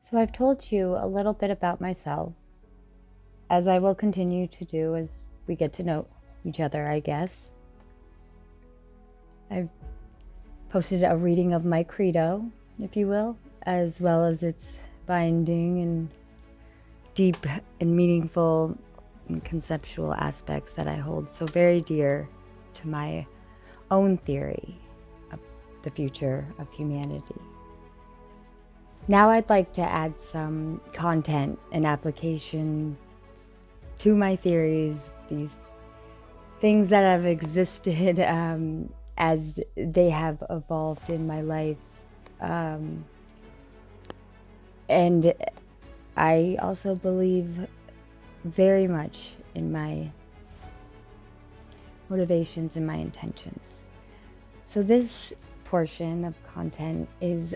So I've told you a little bit about myself, as I will continue to do as we get to know each other, I guess. I've posted a reading of my credo, if you will, as well as its binding and deep and meaningful and conceptual aspects that I hold so very dear to my own theory of the future of humanity. Now I'd like to add some content and application to my theories, these things that have existed as they have evolved in my life. And I also believe very much in my motivations and my intentions. So this portion of content is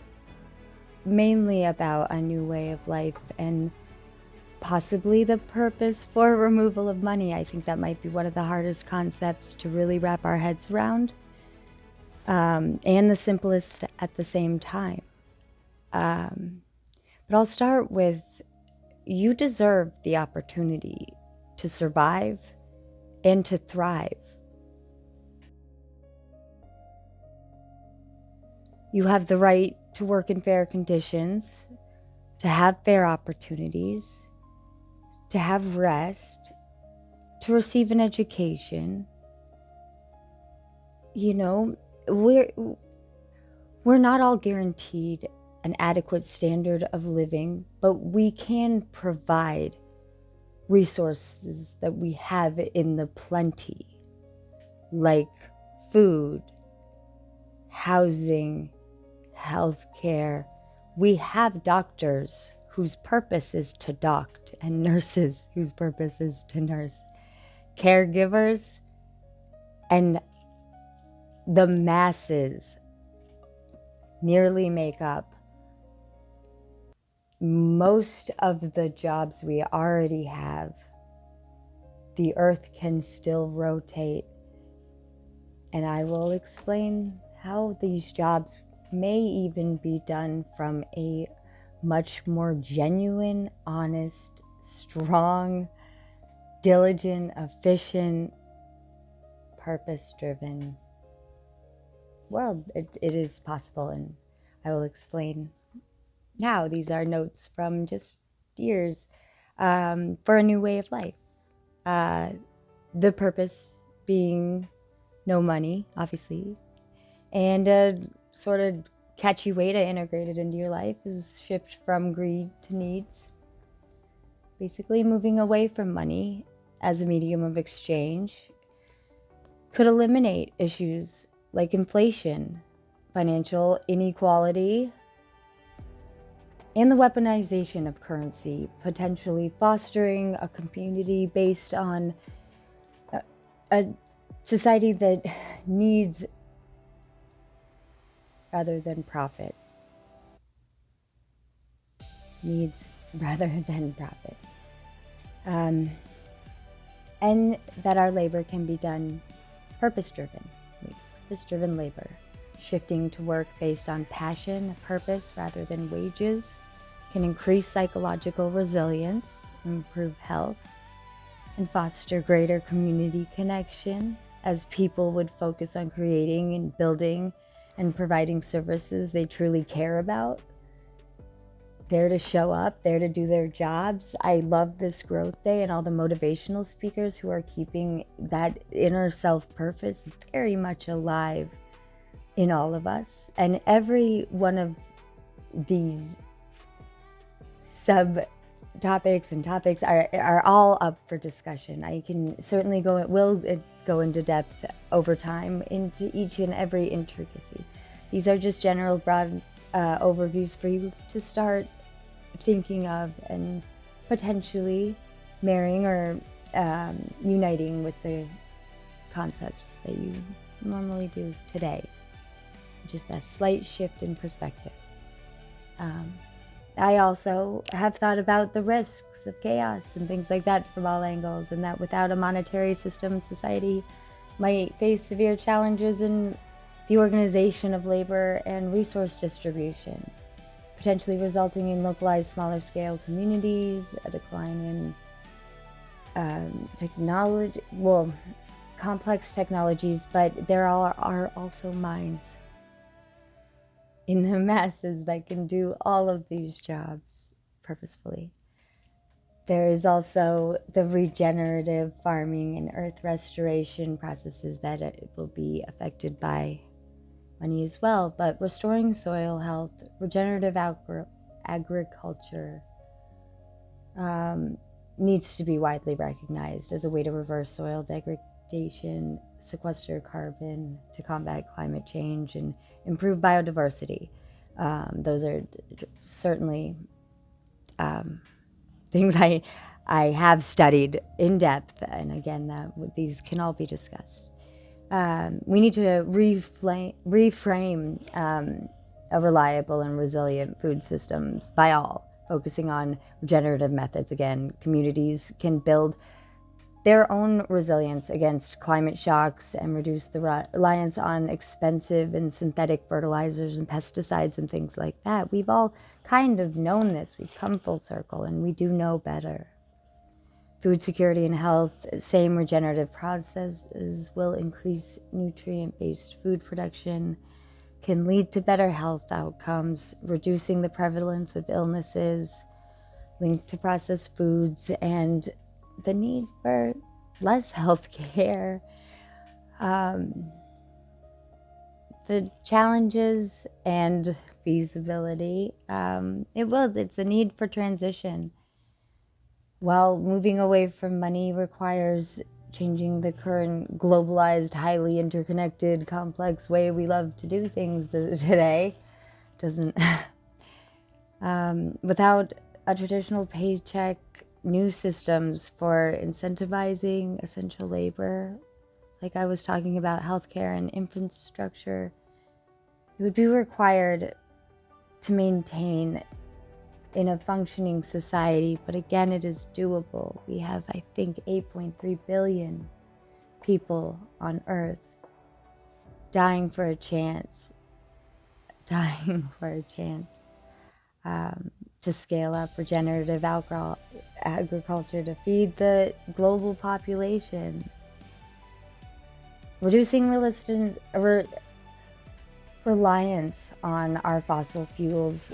mainly about a new way of life and possibly the purpose for removal of money. I think that might be one of the hardest concepts to really wrap our heads around, and the simplest at the same time. But I'll start with, you deserve the opportunity to survive and to thrive. You have the right to work in fair conditions, to have fair opportunities, to have rest, to receive an education. You know, we're not all guaranteed an adequate standard of living, but we can provide resources that we have in the plenty, like food, housing, healthcare. We have doctors whose purpose is to doct, and nurses whose purpose is to nurse, caregivers, and the masses nearly make up most of the jobs we already have. The earth can still rotate, and I will explain how these jobs may even be done from a much more genuine, honest, strong, diligent, efficient, purpose-driven world. It is possible, and I will explain how. These are notes from just years for a new way of life. The purpose being no money, obviously, and a sort of catchy way to integrate it into your life is shift from greed to needs. Basically, moving away from money as a medium of exchange could eliminate issues like inflation, financial inequality, and the weaponization of currency, potentially fostering a community based on a society that needs rather than profit. Needs rather than profit. And that our labor can be done purpose-driven labor, shifting to work based on passion, purpose, rather than wages, can increase psychological resilience, improve health, and foster greater community connection, as people would focus on creating and building and providing services they truly care about. There to show up, there to do their jobs. I love this growth day and all the motivational speakers who are keeping that inner self-purpose very much alive in all of us. And every one of these subtopics and topics are all up for discussion. I can certainly will go into depth over time into each and every intricacy. These are just general broad overviews for you to start thinking of and potentially marrying or uniting with the concepts that you normally do today. Just a slight shift in perspective. I also have thought about the risks of chaos and things like that from all angles, and that without a monetary system, society might face severe challenges in the organization of labor and resource distribution. potentially resulting in localized, smaller scale communities, a decline in technology, well, complex technologies, but there are also minds in the masses that can do all of these jobs purposefully. There is also the regenerative farming and earth restoration processes that it will be affected by money as well. But restoring soil health, regenerative agriculture needs to be widely recognized as a way to reverse soil degradation, sequester carbon, to combat climate change, and improve biodiversity. Those are certainly things I have studied in depth, and again, these can all be discussed. We need to reframe a reliable and resilient food systems by all, focusing on regenerative methods. Again, communities can build their own resilience against climate shocks and reduce the reliance on expensive and synthetic fertilizers and pesticides and things like that. We've all kind of known this. We've come full circle, and we do know better. Food security and health, same regenerative processes will increase nutrient-based food production, can lead to better health outcomes, reducing the prevalence of illnesses linked to processed foods and the need for less health care. The challenges and feasibility, it's a need for transition. While moving away from money requires changing the current globalized, highly interconnected, complex way we love to do things today, doesn't without a traditional paycheck, new systems for incentivizing essential labor, like I was talking about healthcare and infrastructure, it would be required to maintain in a functioning society. But again, it is doable. We have, I think, 8.3 billion people on Earth dying for a chance to scale up regenerative agriculture to feed the global population, reducing reliance on our fossil fuels.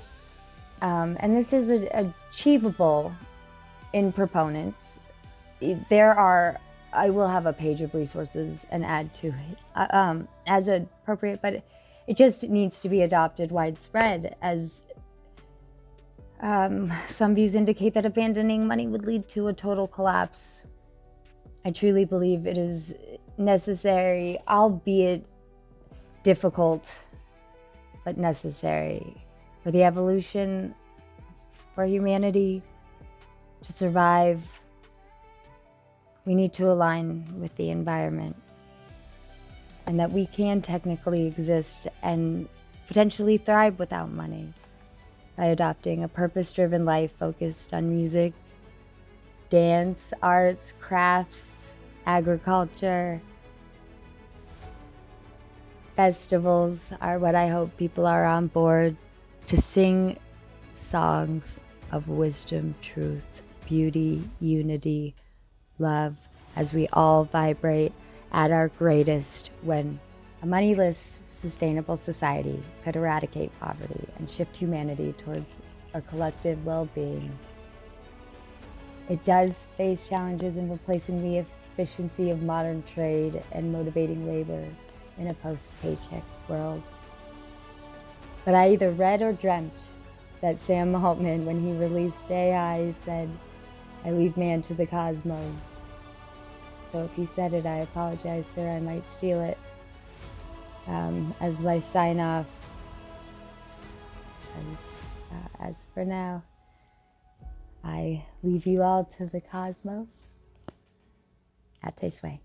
And this is achievable in proponents. I will have a page of resources and add to it as appropriate, but it just needs to be adopted widespread, as some views indicate that abandoning money would lead to a total collapse. I truly believe it is necessary, albeit difficult, but necessary for the evolution, for humanity to survive. We need to align with the environment, and that we can technically exist and potentially thrive without money by adopting a purpose-driven life focused on music, dance, arts, crafts, agriculture. Festivals are what I hope people are on board to sing songs of wisdom, truth, beauty, unity, love, as we all vibrate at our greatest, when a moneyless, sustainable society could eradicate poverty and shift humanity towards a collective well-being. It does face challenges in replacing the efficiency of modern trade and motivating labor in a post-paycheck world. But I either read or dreamt that Sam Altman, when he released AI, said, "I leave man to the cosmos." So if he said it, I apologize, sir. I might steal it as my sign-off. As for now, I leave you all to the cosmos. Ate Sway.